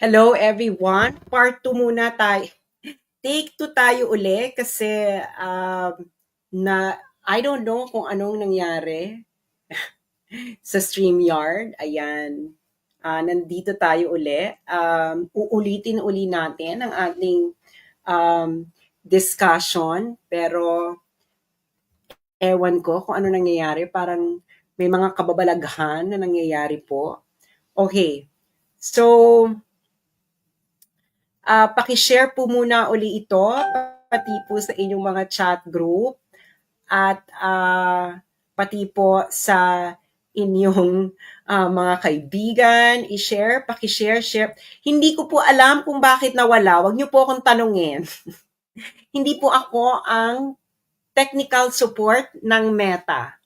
Hello everyone. Part 2 muna tayo. Take 2 tayo uli kasi na I don't know kung anong nangyari sa StreamYard. Ayan. Nandito tayo uli. Uulitin uli natin ang ating um, discussion pero ewan ko kung ano nangyayari. Parang may mga kababalaghan na nangyayari po. Okay. So, paki-share po muna uli ito, pati po sa inyong mga chat group at pati po sa inyong mga kaibigan, i-share, paki-share. Hindi ko po alam kung bakit nawala. Huwag niyo po akong tanungin. Hindi po ako ang technical support ng Meta.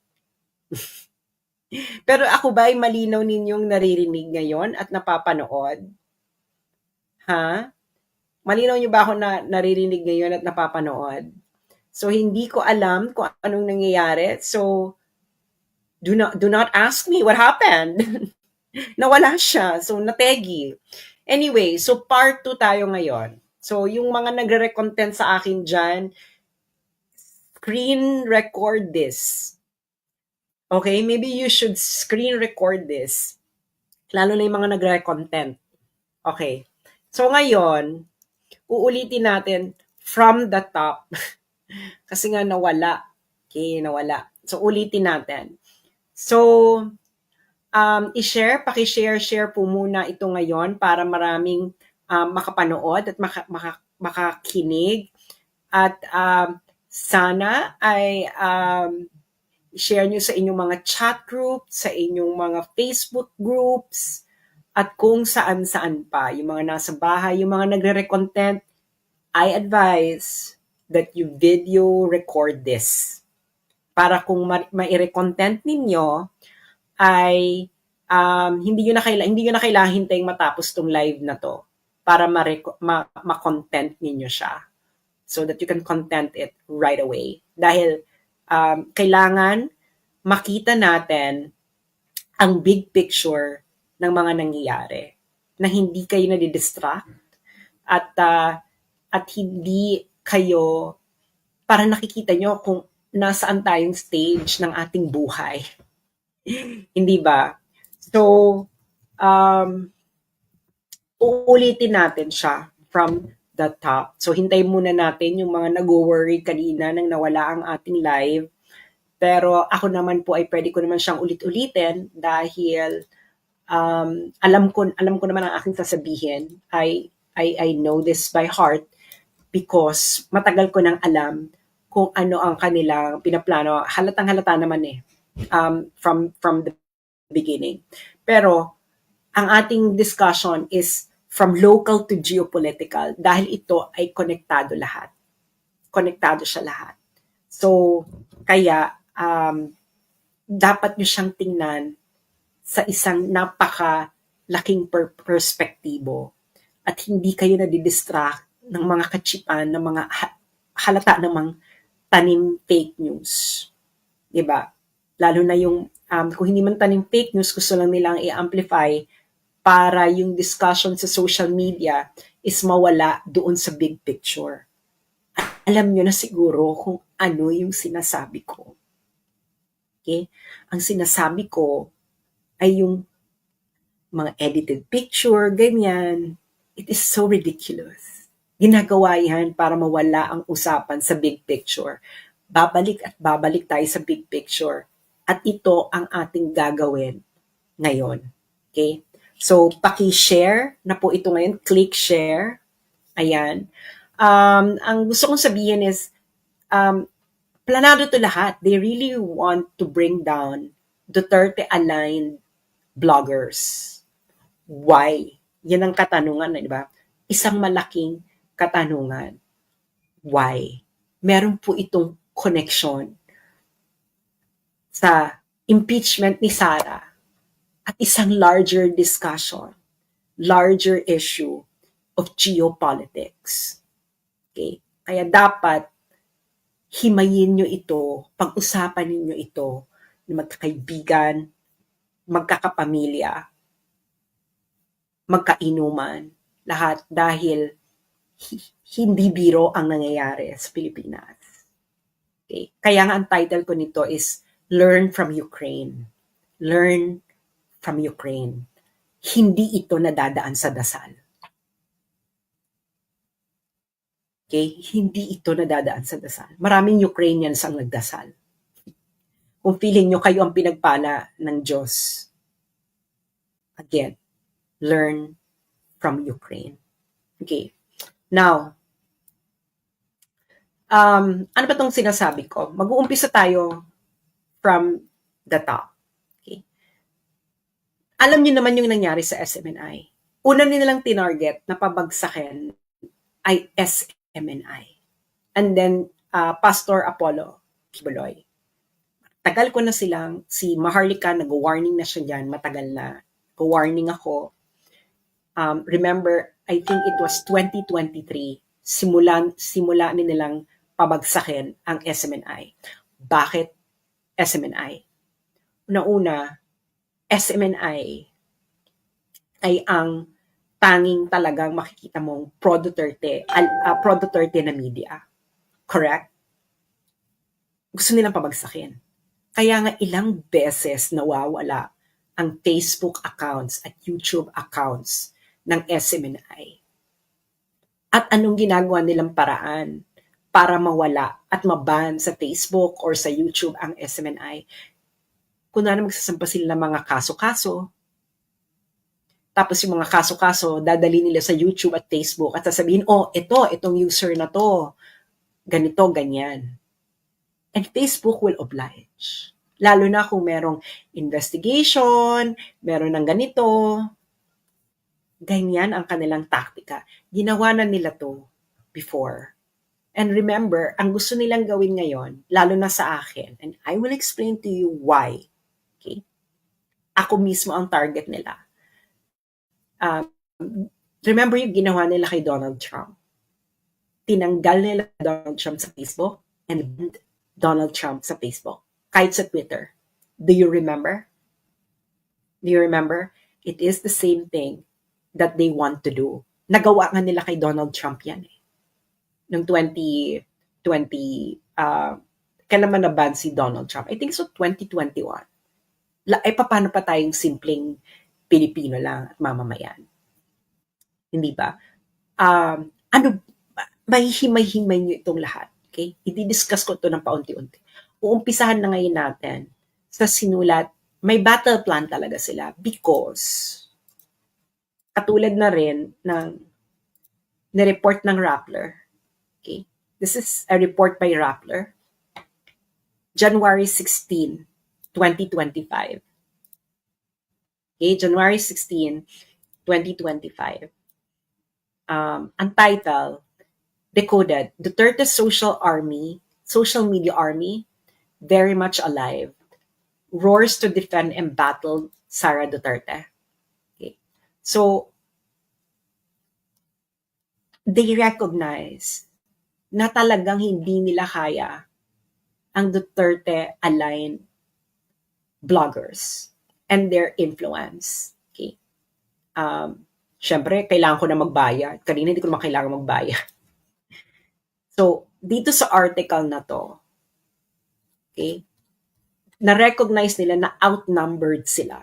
Pero ako ba ay malinaw ninyong naririnig ngayon at napapanood? Ha? Malinaw niyo ba ako na naririnig ngayon at napapanood? So hindi ko alam kung anong nangyayari. So do not ask me what happened. Nawala siya. So nategi. Anyway, so part 2 tayo ngayon. So yung mga nagre-content sa akin diyan, screen record this. Okay, maybe you should screen record this. Lalo na yung mga nagre-content. Okay. So ngayon, uulitin natin from the top. Kasi nga nawala. Okay, nawala. So ulitin natin. So, paki-share po muna ito ngayon para maraming makapanood at makakinig. At sana ay share nyo sa inyong mga chat groups, sa inyong mga Facebook groups, at kung saan-saan pa. Yung mga nasa bahay, yung mga nagre-content, I advise that you video record this. Para kung ma-content ninyo, ay hindi nyo na kailangan hintayin matapos tong live na to para ma-content ninyo siya. So that you can content it right away. Dahil kailangan makita natin ang big picture ng mga nangyayari. Na hindi kayo nadidistract at hindi kayo para nakikita nyo kung nasaan tayong stage ng ating buhay. Hindi ba? So, uulitin natin siya from the top. So, hintayin muna natin yung mga nag-worry kanina nang nawala ang ating live. Pero ako naman po ay pwede ko naman siyang ulit-ulitin dahil alam ko naman ang aking sasabihin. I know this by heart because matagal ko nang alam kung ano ang kanilang pinaplano. Halatang-halata naman from the beginning. Pero ang ating discussion is from local to geopolitical dahil ito ay konektado lahat. Konektado siya lahat. So, kaya dapat nyo siyang tingnan sa isang napakalaking perspektibo at hindi kayo nadidistract ng mga kachipan, ng mga halata namang tanim fake news. Diba? Lalo na yung, kung hindi man tanim fake news, gusto lang nilang i-amplify para yung discussion sa social media is mawala doon sa big picture. Alam nyo na siguro kung ano yung sinasabi ko. Okay? Ang sinasabi ko ay yung mga edited picture, ganyan. It is so ridiculous. Ginagawa yan para mawala ang usapan sa big picture. Babalik at babalik tayo sa big picture. At ito ang ating gagawin ngayon. Okay? So, paki-share na po ito ngayon. Click share. Ayan. Ang gusto kong sabihin is, planado to lahat. They really want to bring down Duterte-aligned bloggers. Why? Yan ang katanungan, di ba? Isang malaking katanungan. Why? Meron po itong connection sa impeachment ni Sara at isang larger discussion, larger issue of geopolitics. Okay? Kaya dapat himayin nyo ito, pag-usapan ninyo ito ng magkakaibigan, magkakapamilya, magkainuman, lahat dahil hindi biro ang nangyayari sa Pilipinas. Okay? Kaya nga ang title ko nito is Learn from Ukraine. Learn from Ukraine. Hindi ito nadadaan sa dasal. Okay? Hindi ito nadadaan sa dasal. Maraming Ukrainians ang nagdasal. Kung feeling nyo kayo ang pinagpala ng Diyos, again, learn from Ukraine. Okay. Now, ano ba itong sinasabi ko? Mag-uumpisa tayo from the top. Okay. Alam niyo naman yung nangyari sa SMNI. Una nilang tinarget na pabagsakin ay SMNI. And then, Pastor Apollo Kibuloy. Tagal ko na silang, si Maharlika, nag-warning na siya dyan, matagal na. Go-warning ako. Remember, I think it was 2023, simula nilang pabagsakin ang SMNI. Bakit SMNI? Una-una, SMNI ay ang tanging talagang makikita mong pro-Duterte na media. Correct? Gusto nilang pabagsakin. Kaya nga ilang beses nawawala ang Facebook accounts at YouTube accounts ng SMNI. At anong ginagawa nilang paraan para mawala at maban sa Facebook or sa YouTube ang SMNI? Kunwari magsasampa sila ng mga kaso-kaso, tapos yung mga kaso-kaso, dadali nila sa YouTube at Facebook at sasabihin, itong user na to, ganito, ganyan. And Facebook will oblige. Lalo na kung merong investigation, meron ng ganito, ganyan ang kanilang taktika. Ginawa na nila to before. And remember, ang gusto nilang gawin ngayon, lalo na sa akin, and I will explain to you why. Okay? Ako mismo ang target nila. Remember yung ginawa nila kay Donald Trump. Tinanggal nila Donald Trump sa Facebook and Donald Trump sa Facebook. Kahit sa Twitter. Do you remember? Do you remember? It is the same thing that they want to do. Nagawa nga nila kay Donald Trump yan eh. Noong 2020, kailan man naban si Donald Trump? I think so 2021. Paano pa tayong simpleng Pilipino lang at mamamayan? Hindi ba? May himay-himay nyo itong lahat. Okay? I-discuss ko ito ng paunti-unti. Uumpisahan na ngayon natin sa sinulat. May battle plan talaga sila because katulad na rin ng nireport ng Rappler. Okay? This is a report by Rappler. January 16, 2025. Okay? January 16, 2025. Ang title, Decoded, Duterte's social media army, very much alive, roars to defend and battle Sara Duterte. Okay. So, they recognize na talagang hindi nila kaya ang Duterte-aligned bloggers and their influence. Okay. Siyempre, kailangan ko na magbayad. Kanina hindi ko naman kailangan magbayad. So, dito sa article na to, okay, na-recognize nila na outnumbered sila.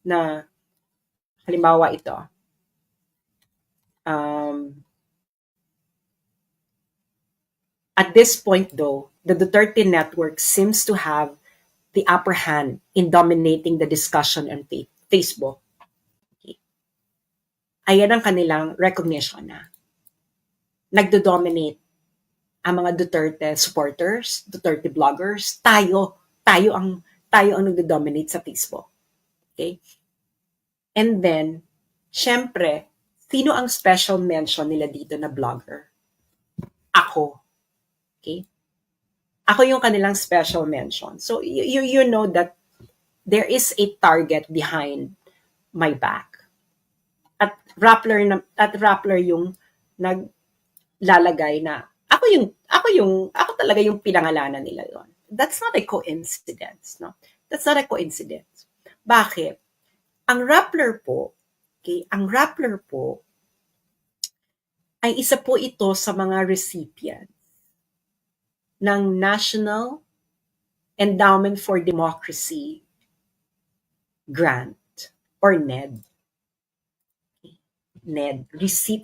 Na halimbawa ito. At this point though, the Duterte network seems to have the upper hand in dominating the discussion on Facebook. Okay. Ayan ang kanilang recognition na. Nagdo-dominate ang mga Duterte supporters, Duterte bloggers, tayo ang nagdo-dominate sa Facebook. Okay? And then, syempre, sino ang special mention nila dito na blogger? Ako. Okay? Ako yung kanilang special mention. So, you know that there is a target behind my back. At Rappler yung naglalagay na ako talaga yung pinangalanan nila doon. That's not a coincidence, no? That's not a coincidence. Bakit? Ang Rappler po Okay? Ang Rappler po ay isa po ito sa mga recipient ng National Endowment for Democracy grant or NED. NED.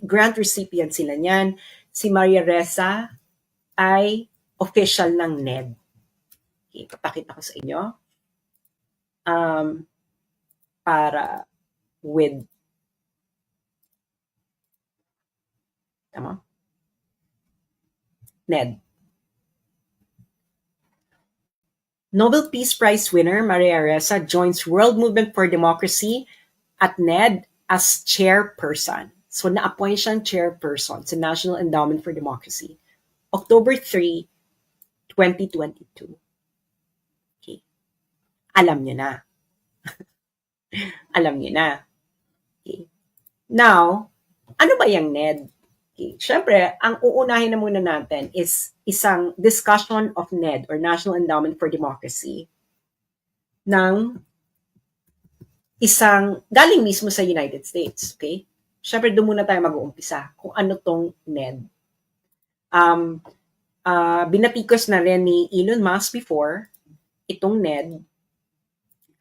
Grant recipient sila niyan. Si Maria Ressa ay official ng NED. Okay, papakita ko sa inyo. Para with tama? NED. Nobel Peace Prize winner Maria Ressa joins World Movement for Democracy at NED as chairperson. So na-appoint siyang chairperson sa National Endowment for Democracy. October 3, 2022. Okay. Alam niyo na. Alam niyo na. Okay. Now, ano ba yung NED? Okay. Siyempre, ang uunahin na muna natin is isang discussion of NED or National Endowment for Democracy ng isang galing mismo sa United States. Okay? Siyempre, doon muna tayo mag-uumpisa kung ano tong NED. Binatikos na rin ni Elon Musk before itong NED,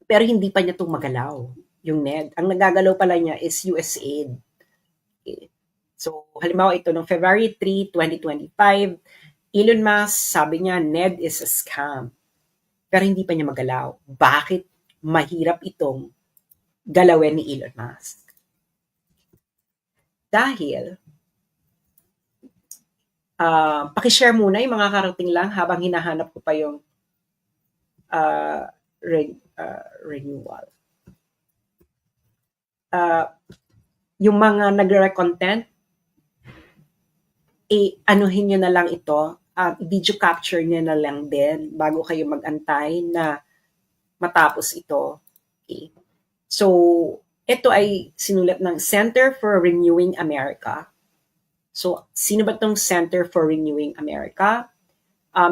pero hindi pa niya itong magalaw, yung NED. Ang nagagalaw pala niya is USAID. Okay. So, halimbawa ito, noong February 3, 2025, Elon Musk, sabi niya, NED is a scam. Pero hindi pa niya magalaw. Bakit mahirap itong galawin ni Elon Musk? Dahil, pakishare muna yung mga karating lang habang hinahanap ko pa yung renewal. Yung mga nagre-content, anuhin nyo na lang ito, video capture nyo na lang din bago kayo mag-antay na matapos ito. Okay. So, ito ay sinulat ng Center for Renewing America. So, sino ba itong Center for Renewing America?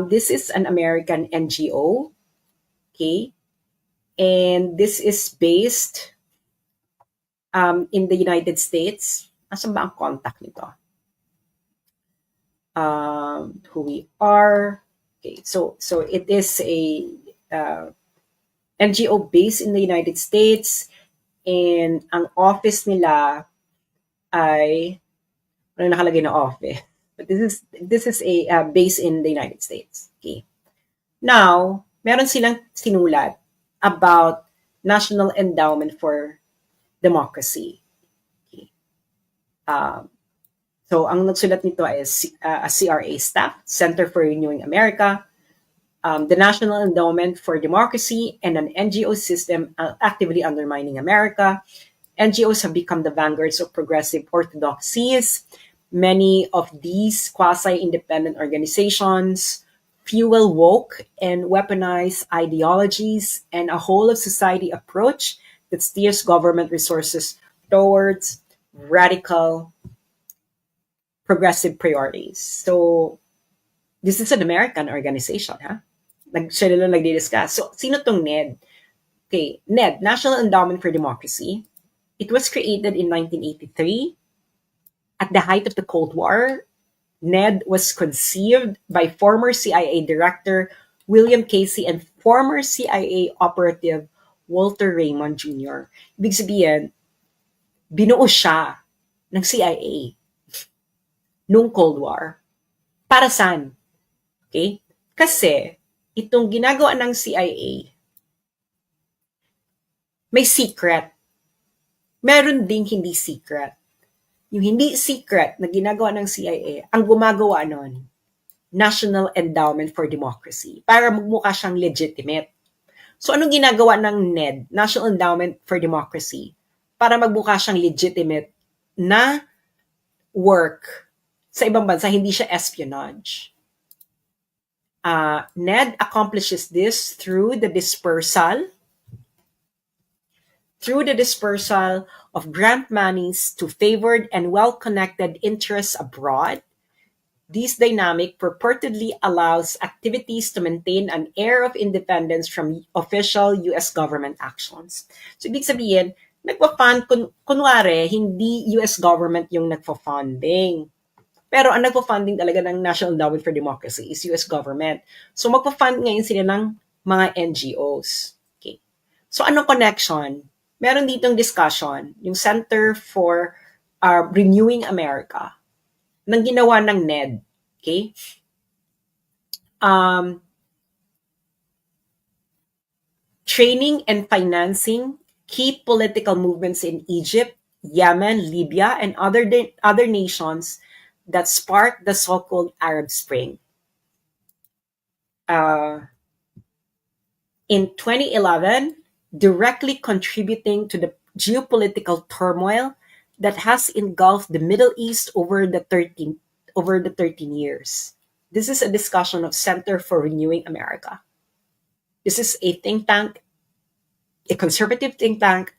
This is an American NGO. Okay. And this is based in the United States. Asan ba ang contact nito? Who we are. Okay, so it is a NGO based in the United States, and ang office nila ay ano nakalagay na office, but this is a base in the United States. Okay. Now, meron silang sinulat about National Endowment for Democracy. Okay. So, ang nagsulat nito is a CRA staff, Center for Renewing America, the National Endowment for Democracy, and an NGO system actively undermining America. NGOs have become the vanguards of progressive orthodoxies. Many of these quasi-independent organizations fuel woke and weaponized ideologies and a whole-of-society approach that steers government resources towards radical progressive priorities. So, this is an American organization, ha? Sila lang nagdi-discuss. So, sino tong NED? Okay, NED, National Endowment for Democracy. It was created in 1983. At the height of the Cold War, NED was conceived by former CIA Director William Casey and former CIA operative Walter Raymond Jr. Ibig sabihin, binuo siya ng CIA nung Cold War. Para saan? Okay? Kasi, itong ginagawa ng CIA, may secret. Meron ding hindi secret. Yung hindi secret na ginagawa ng CIA, ang gumagawa nun, National Endowment for Democracy, para magmukha siyang legitimate. So, anong ginagawa ng NED, National Endowment for Democracy, para magmukha siyang legitimate na work sa ibang bansa, hindi siya espionage. NED accomplishes this through the dispersal of grant monies to favored and well-connected interests abroad. This dynamic purportedly allows activities to maintain an air of independence from official U.S. government actions. So, ibig sabihin, Nagpa-fund, kunwari, hindi US government yung nagpa-funding. Pero ang nagpa-funding talaga ng National Endowment for Democracy is US government. So magpa-fund ngayon sila ng mga NGOs. Okay. So anong connection? Meron ditong discussion, yung Center for Renewing America, nang ginawa ng NED. Okay? Um, Training and financing key political movements in Egypt, Yemen, Libya, and other nations that sparked the so-called Arab Spring. Uh, in 2011, directly contributing to the geopolitical turmoil that has engulfed the Middle East over the 13 years. This is a discussion of Center for Renewing America. This is a think tank, a conservative think tank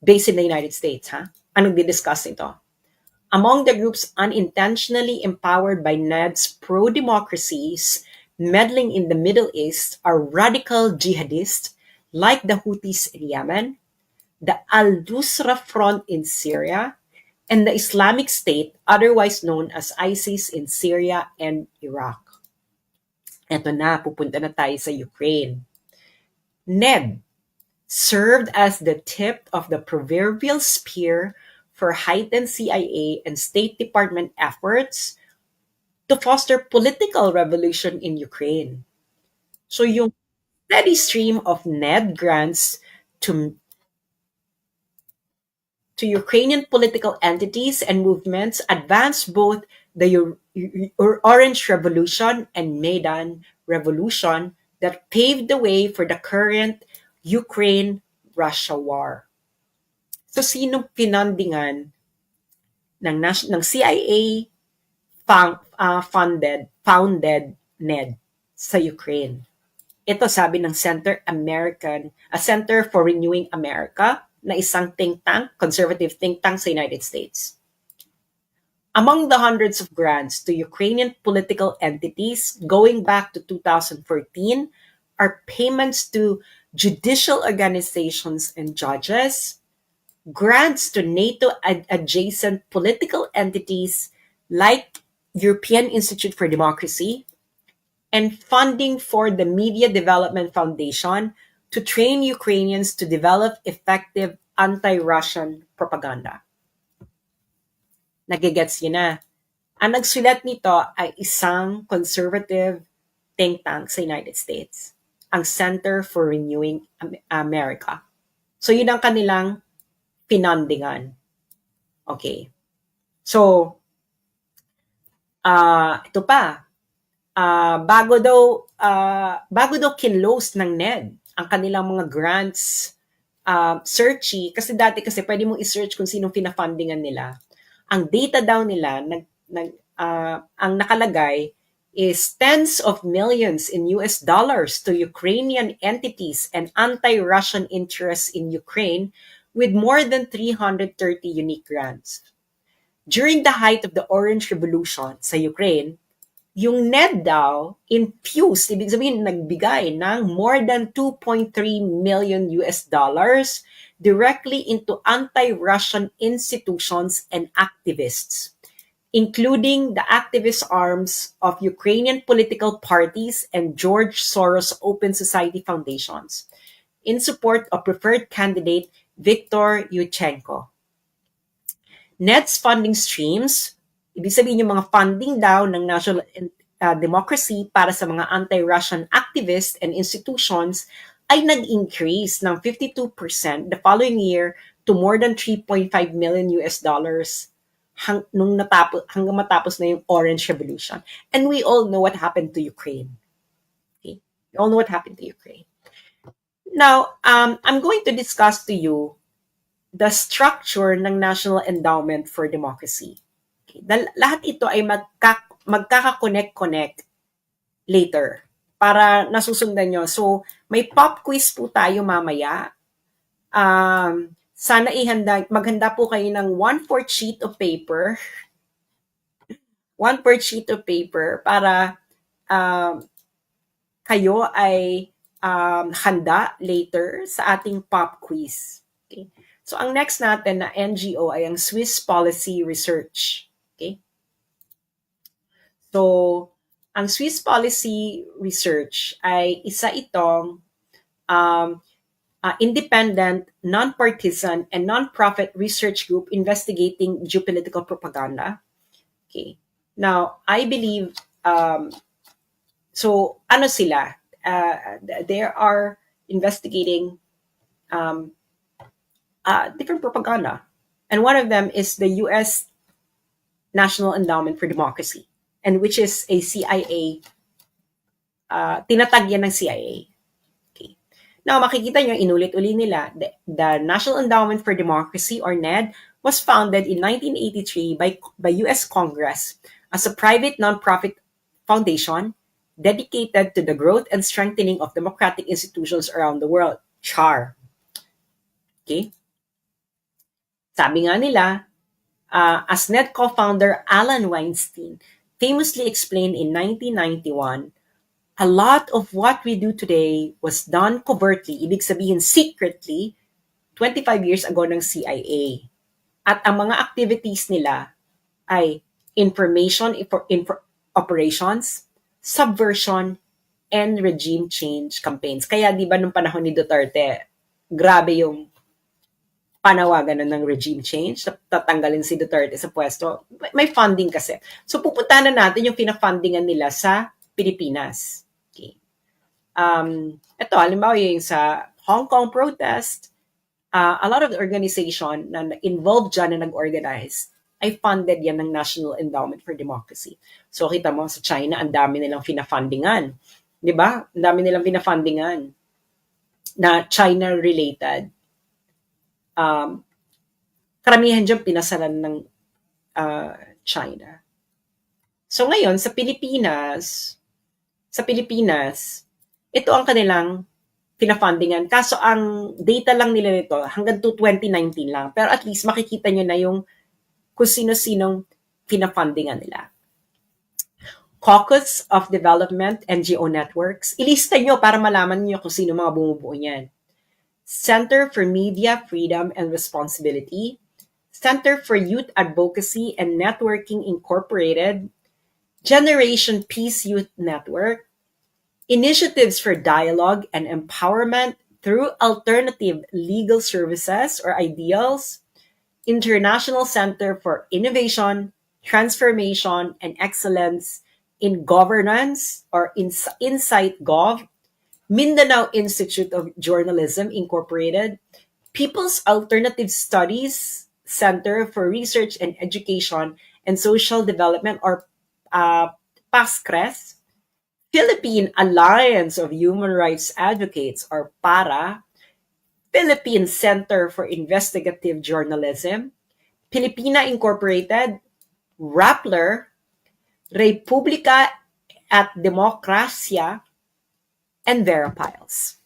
based in the United States. Anong di-discuss ito? Among the groups unintentionally empowered by NED's pro-democracies meddling in the Middle East are radical jihadists like the Houthis in Yemen, the Al-Nusra Front in Syria, and the Islamic State, otherwise known as ISIS in Syria and Iraq. Eto na, pupunta na tayo sa Ukraine. NED served as the tip of the proverbial spear for heightened CIA and State Department efforts to foster political revolution in Ukraine. So yung steady stream of NED grants to Ukrainian political entities and movements advanced both the Orange Revolution and Maidan Revolution that paved the way for the current Ukraine-Russia war. So sinong pinandingan ng CIA founded NED sa Ukraine? Ito sabi ng Center for Renewing America, na isang think tank, conservative think tank sa United States. Among the hundreds of grants to Ukrainian political entities going back to 2014 are payments to judicial organizations and judges, grants to NATO-adjacent political entities like European Institute for Democracy, and funding for the Media Development Foundation to train Ukrainians to develop effective anti-Russian propaganda. Nagigets yun na. Ang nagsulat nito ay isang conservative think tank sa United States, ang Center for Renewing America. So yun ang kanilang pinandingan. Okay. So, ito pa, bago daw kinlose ng NED ang kanilang mga grants searchy, kasi dati kasi pwede mong i-search kung sinong pinafundingan nila. Ang data daw nila, ang nakalagay is tens of millions in US dollars to Ukrainian entities and anti-Russian interests in Ukraine with more than 330 unique grants. During the height of the Orange Revolution sa Ukraine, yung NED daw infused, ibig sabihin nagbigay ng more than 2.3 million US dollars directly into anti-Russian institutions and activists, including the activist arms of Ukrainian political parties and George Soros Open Society foundations, in support of preferred candidate Viktor Yushchenko. NED's funding streams, ibig sabihin yung mga funding daw ng national democracy para sa mga anti-Russian activists and institutions ay nag-increase ng 52% the following year to more than 3.5 million US dollars hanggang matapos na yung Orange Revolution. And we all know what happened to Ukraine. Okay? We all know what happened to Ukraine. Now, I'm going to discuss to you the structure ng National Endowment for Democracy. Okay. Lahat ito ay magkaka-connect later para nasusundan nyo. So, may pop quiz po tayo mamaya. Sana maghanda po kayo ng 1/4 sheet of paper. 1/4 sheet of paper para kayo ay handa later sa ating pop quiz. Okay. So, ang next natin na NGO ay ang Swiss Policy Research. Okay? So, ang Swiss Policy Research ay isa itong um, independent, non-partisan, and non-profit research group investigating geopolitical propaganda. Okay. Now, I believe, so ano sila? They are investigating um, different propaganda. And one of them is the U.S. National Endowment for Democracy, and which is a CIA, tinatag yan ng CIA. Okay. Now, makikita nyo, inulit-uli nila, the National Endowment for Democracy, or NED, was founded in 1983 by U.S. Congress as a private nonprofit foundation dedicated to the growth and strengthening of democratic institutions around the world. CHAR. Okay? Sabi nga nila, as NED co-founder Alan Weinstein famously explained in 1991, a lot of what we do today was done covertly, ibig sabihin secretly, 25 years ago ng CIA. At ang mga activities nila ay information operations, subversion, and regime change campaigns. Kaya di ba nung panahon ni Duterte, grabe yung panawagan ng regime change, tatanggalin si Duterte sa pwesto. May funding kasi. So pupuntahan na natin yung pinafundingan nila sa Pilipinas. Okay. Ito, halimbawa yung sa Hong Kong protest, a lot of the organization na involved dyan na nag-organize ay funded yan ng National Endowment for Democracy. So kita mo sa China, ang dami nilang pinafundingan. Di ba? Ang dami nilang pinafundingan na China-related. Karamihan dyan pinasalan ng China. So ngayon, sa Pilipinas, ito ang kanilang pinafundingan. Kaso ang data lang nila nito hanggang to 2019 lang. Pero at least makikita nyo na yung kung sino-sinong pinafundingan nila. Caucus of Development NGO Networks. Ilista nyo para malaman nyo kung sino mga bumubuo niyan. Center for Media Freedom and Responsibility, Center for Youth Advocacy and Networking Incorporated, Generation Peace Youth Network, Initiatives for Dialogue and Empowerment through Alternative Legal Services or IDEALS, International Center for Innovation, Transformation, and Excellence in Governance or Insight Gov, Mindanao Institute of Journalism Incorporated, People's Alternative Studies Center for Research and Education and Social Development or PASCRES, Philippine Alliance of Human Rights Advocates or PARA, Philippine Center for Investigative Journalism, Pilipina Incorporated, Rappler, Republika at Demokrasya, and Veripiles.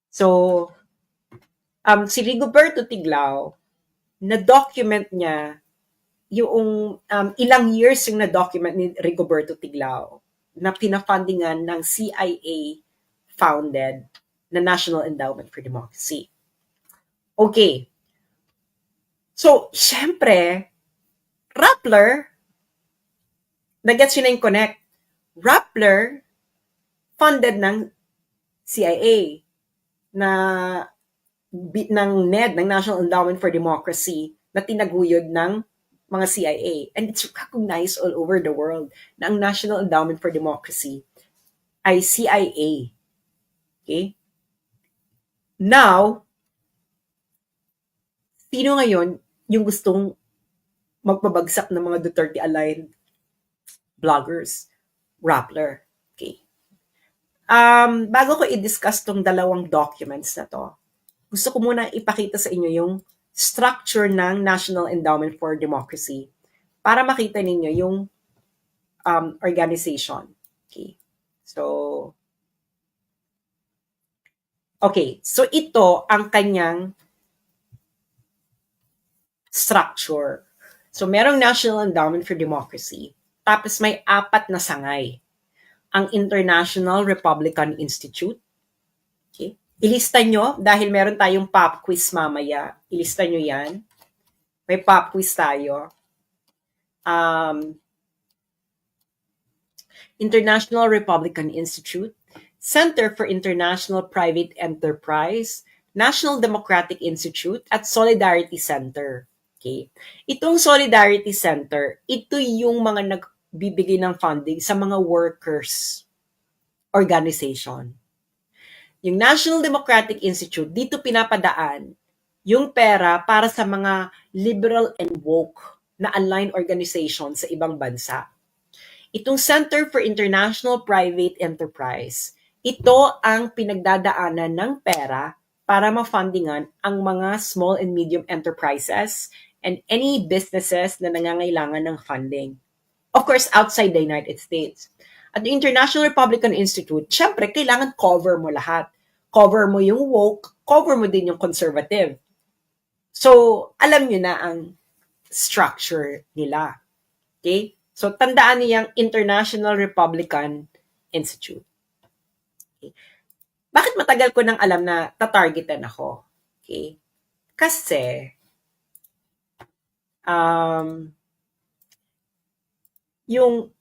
So, si Rigoberto Tiglao, na-document niya yung ilang years yung na-document ni Rigoberto Tiglao na pinafundingan ng CIA-founded na National Endowment for Democracy. Okay. So, syempre, Rappler, nag-gets yun na yung connect. Rappler, funded ng CIA na ng NED, ng National Endowment for Democracy, na tinaguyod ng mga CIA. And it's recognized all over the world na ang National Endowment for Democracy ay CIA. Okay? Now, sino ngayon yung gustong magpabagsak ng mga Duterte-aligned bloggers? Rappler. Okay. Bago ko i-discuss tong dalawang documents na to, gusto ko muna ipakita sa inyo yung structure ng National Endowment for Democracy para makita ninyo yung organization. Okay. So ito ang kanyang structure. So merong National Endowment for Democracy, tapos may 4 na sangay. Ang International Republican Institute, okay? Ilista nyo, dahil meron tayong pop quiz mamaya. Ilista nyo yan. May pop quiz tayo. International Republican Institute, Center for International Private Enterprise, National Democratic Institute, at Solidarity Center. Okay? Itong Solidarity Center, ito yung mga nagbibigay ng funding sa mga workers organization. Yung National Democratic Institute, dito pinapadaan yung pera para sa mga liberal and woke na aligned organization sa ibang bansa. Itong Center for International Private Enterprise, ito ang pinagdadaanan ng pera para ma-fundingan ang mga small and medium enterprises and any businesses na nangangailangan ng funding. Of course, outside the United States. At the International Republican Institute, syempre, kailangan cover mo lahat. Cover mo yung woke, cover mo din yung conservative. So, alam nyo na ang structure nila. Okay? So, tandaan niyang International Republican Institute. Okay. Bakit matagal ko nang alam na tatargetan ako? Okay. Kasi, yung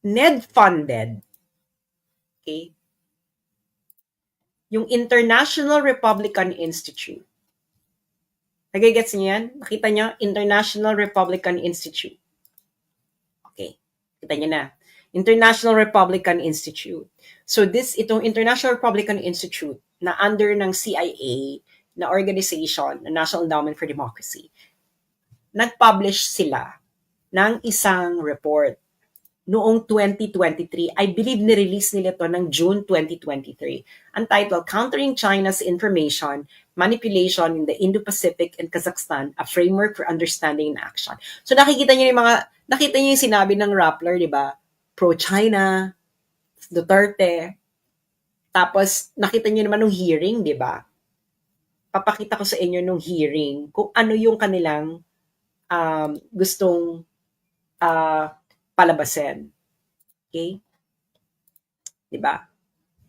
NED-funded, okay, yung International Republican Institute. Nagigets niyo yan? Nakita niyo? International Republican Institute. Okay. Kita niyo na. International Republican Institute. So itong International Republican Institute na under ng CIA na organization, na National Endowment for Democracy, nag-publish sila ng isang report noong 2023. I believe ni-release nila to ng June 2023. Ang title, Countering China's Information Manipulation in the Indo-Pacific and Kazakhstan, a Framework for Understanding and Action. So nakita niyo yung sinabi ng Rappler, di ba? Pro-China, Duterte. Tapos nakita niyo naman nung hearing, di ba? Papakita ko sa inyo nung hearing kung ano yung kanilang gustong palabasin. Okay? Di ba?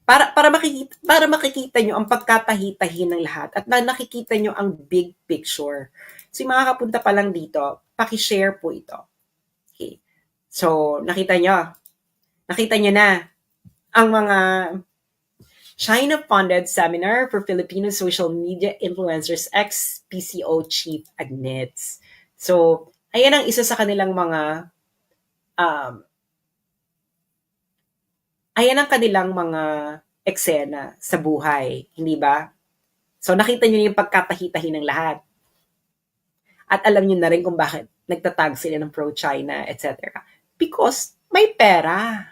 Para makikita nyo ang pagkatahi-tahi ng lahat at nakikita nyo ang big picture. So, yung mga kapunta pa lang dito, paki-share po ito. Okay. So, nakita nyo na ang mga China-funded seminar for Filipino social media influencers ex-PCO chief admits. So, ayan ang isa sa kanilang mga ayan ang kanilang mga eksena sa buhay, hindi ba? So nakita niyo yung pagkatahi-tahi ng lahat. At alam niyo na rin kung bakit nagtatag sila ng pro-China, etc. Because may pera.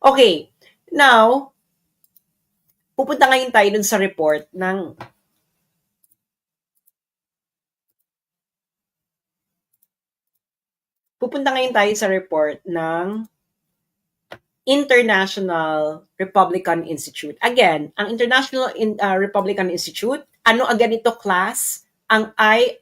Okay, now, pupunta ngayon tayo dun sa report ng International Republican Institute. Again, ang International Republican Institute, ano ang ganito class? Ang IRI,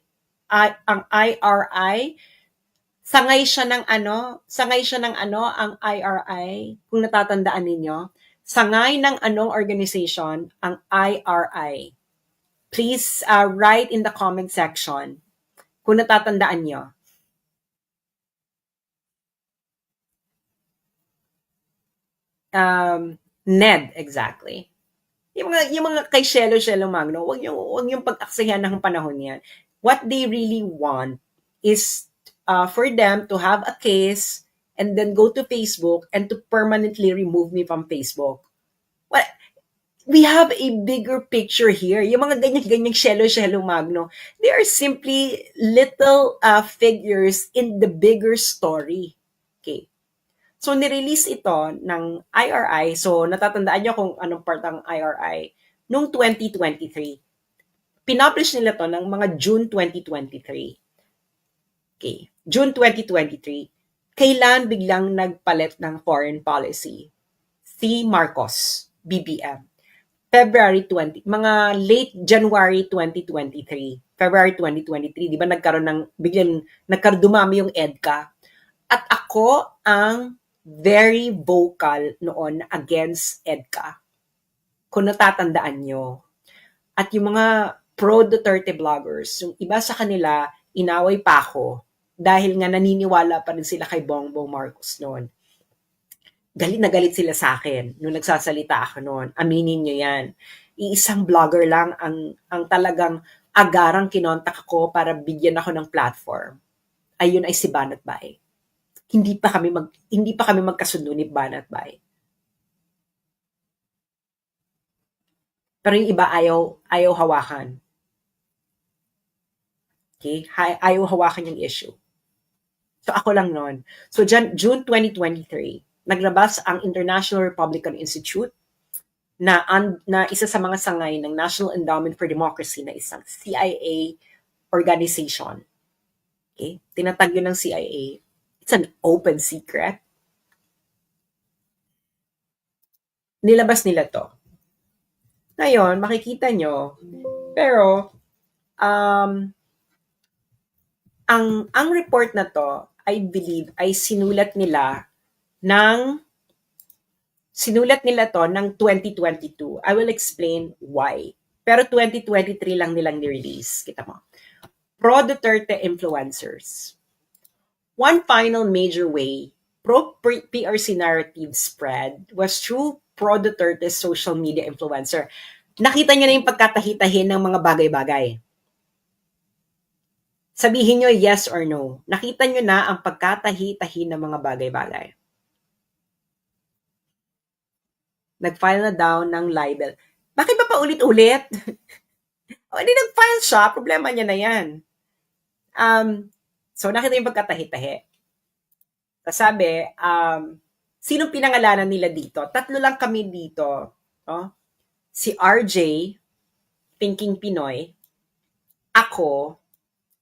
sangay siya ng ang IRI, kung natatandaan ninyo. Sangay ng anong organization ang IRI? Please write in the comment section kung natatandaan nyo. NED, exactly. Yung mga kay Shelo Magno, wag yung pag-aksaya ng panahon yan. What they really want is for them to have a case and then go to Facebook and to permanently remove me from Facebook. Well, we have a bigger picture here. Yung mga ganyan Shelo Magno, they are simply little figures in the bigger story. Okay. So, nirelease ito ng IRI. So, natatandaan nyo kung anong part ng IRI. Noong 2023. Pinublish nila to ng mga June 2023. Okay. June 2023. Kailan biglang nagpalit ng foreign policy? Si Marcos, BBM. February 20, mga late January 2023. February 2023. Di ba biglang dumami yung EDCA? At ako ang very vocal noon against EDCA, kung natatandaan nyo. At yung mga pro-Duterte vloggers, yung iba sa kanila, inaway pa ako dahil nga naniniwala pa rin sila kay Bongbong Marcos noon. Galit na galit sila sa akin nung nagsasalita ako noon. Aminin nyo yan. Iisang vlogger lang ang talagang agarang kinontak ako para bigyan ako ng platform. Ayun ay si Banat Bay. Hindi pa kami magkasundo ni Banat Bay. Pero yung iba ayaw hawakan. Okay? Ayaw hawakan yung issue. So ako lang noon. So June 2023, naglabas ang International Republican Institute na isa sa mga sangay ng National Endowment for Democracy na isang CIA organization. Okay? Tinatag yun ng CIA. It's an open secret. Nilabas nila to. Ngayon, makikita nyo, pero ang report na to, I believe, ay sinulat nila to ng 2022. I will explain why. Pero 2023 lang nilang ni-release. Kita mo. Pro-Duterte influencers. One final major way pro-PRC narrative spread was through pro-Duterte social media influencer. Nakita niyo na yung pagkatahi-tahi ng mga bagay-bagay. Sabihin nyo yes or no. Nakita nyo na ang pagkatahi-tahi ng mga bagay-bagay. Nag-file na daw ng libel. Bakit ba pa ulit-ulit? O, hindi nag-file siya. Problema niya na yan. So, nakita yung pagkatahi-tahi. Sabi, sinong pinangalanan nila dito? Tatlo lang kami dito. No? Si RJ, Thinking Pinoy, ako,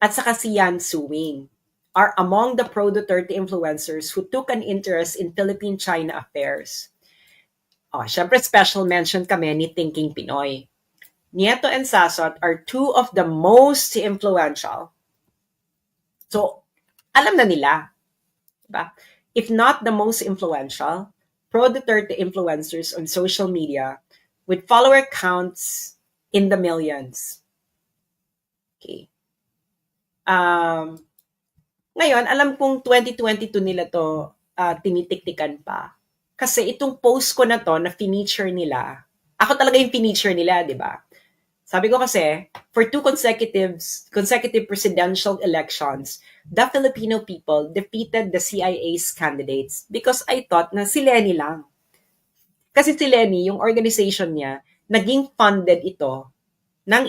at saka si Yan Suwing are among the pro-Duterte influencers who took an interest in Philippine-China affairs. Syempre special mention kami ni Thinking Pinoy. Nieto and Sasot are two of the most influential. So, alam na nila. Diba? If not the most influential, pro-Duterte influencers on social media with follower counts in the millions. Okay. Ngayon, alam kong 2022 nila to tinitiktikan pa. Kasi itong post ko na to na feature nila, ako talaga yung feature nila, di ba? Sabi ko kasi, for two consecutive presidential elections, the Filipino people defeated the CIA's candidates because I thought na si Lenny lang. Kasi si Lenny, yung organization niya, naging funded ito ng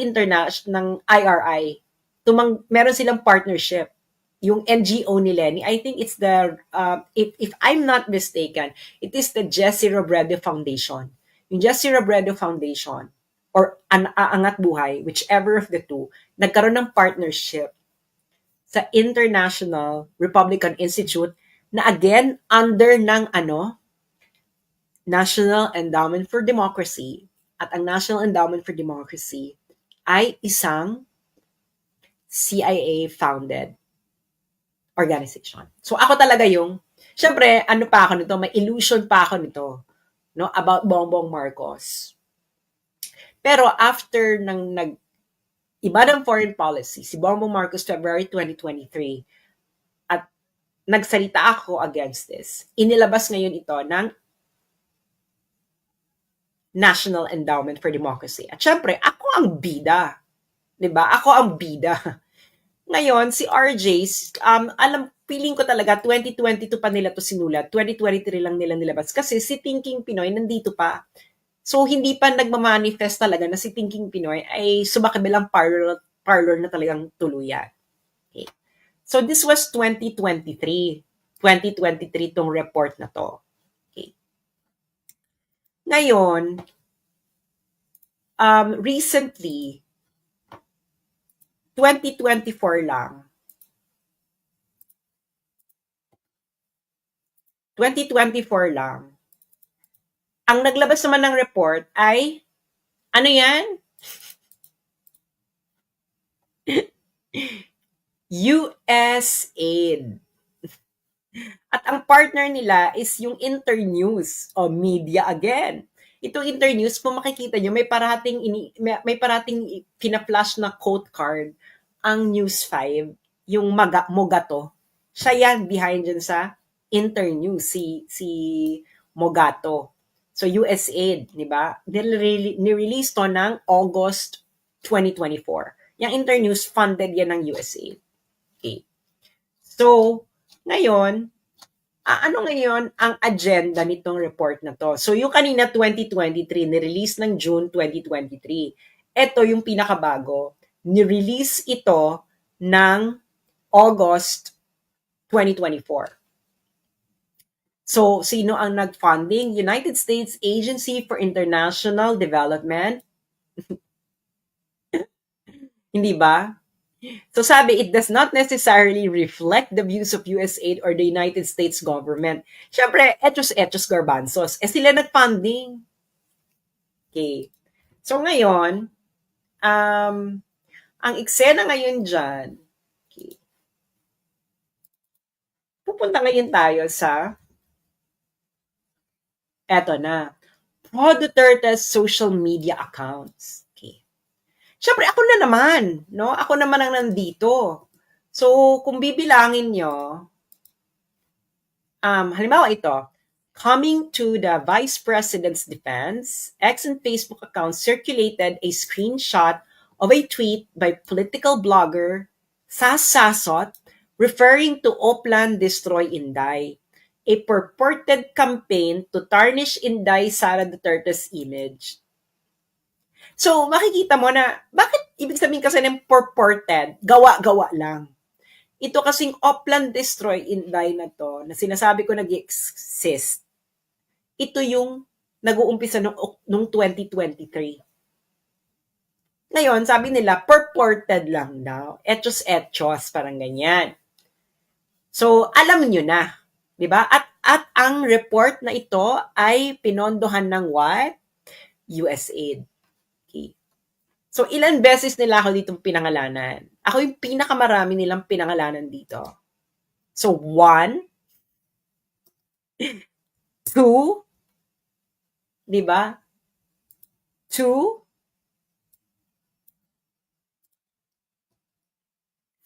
IRI. Meron silang partnership. Yung NGO ni Lenny, I think it's the, if I'm not mistaken, it is the Jesse Robredo Foundation. Yung Jesse Robredo Foundation, or Angat Buhay, whichever of the two, nagkaroon ng partnership sa International Republican Institute na again, under ng National Endowment for Democracy. At ang National Endowment for Democracy ay isang CIA-founded organization. So ako talaga syempre, pa ako nito, may illusion pa ako nito, no, about Bongbong Marcos. Pero after iba ng foreign policy, si Bongbong Marcos February 2023, at nagsalita ako against this, inilabas ngayon ito ng National Endowment for Democracy. At syempre, ako ang bida. 'Di ba? Ako ang bida. Ngayon, si RJ's, feeling ko talaga, 2022 pa nila to sinulat. 2023 lang nila nilabas. Kasi si Thinking Pinoy nandito pa. So, hindi pa nagmamanifest talaga na si Thinking Pinoy ay sumakabilang parlor na talagang tuluyan. Okay. So, this was 2023. 2023 tong report na to. Okay. Ngayon, recently, 2024 lang. 2024 lang. Ang naglabas naman ng report ay, ano yan? US aid. At ang partner nila is yung Internews o media again. Itong Internews, kung makikita nyo, may parating pina-flash na quote card ang News 5, yung Mogato. Siya yan behind dyan sa Internews, si Mogato. So USAID, di ba? Nirelease to ng August 2024. Yung Internews, funded yan ng USAID. Okay. So, ngayon, ano ngayon ang agenda nitong report na to? So, yung kanina 2023, nirelease ng June 2023. Ito yung pinakabago. Nirelease ito ng August 2024. So, sino ang nag-funding? United States Agency for International Development. Hindi ba? So sabi, it does not necessarily reflect the views of USAID or the United States government. Siyempre, etos garbanzos. Sila nag-funding. Okay. So ngayon, ang eksena ngayon dyan, okay, pupunta ngayon tayo sa, eto na, Pro Duterte's social media accounts. Siyempre, ako na naman, no? Ako naman ang nandito. So, kung bibilangin nyo, halimbawa ito, coming to the Vice President's defense, X and Facebook accounts circulated a screenshot of a tweet by political blogger Sas Sasot referring to Oplan Destroy Inday, a purported campaign to tarnish Inday Sara Duterte's image. So, makikita mo na, bakit ibig sabihin kasi ng purported, gawa-gawa lang. Ito kasing Oplan Destroy Inday na to, na sinasabi ko nag-exist, ito yung nag-uumpisa nung 2023. Ngayon, sabi nila, purported lang daw. Etos, parang ganyan. So, alam nyo na. Diba? At ang report na ito ay pinondohan ng what? USAID. Okay. So, ilan beses nila ako ditong pinangalanan? Ako yung pinakamarami nilang pinangalanan dito. So, 1, 2, di ba? 2,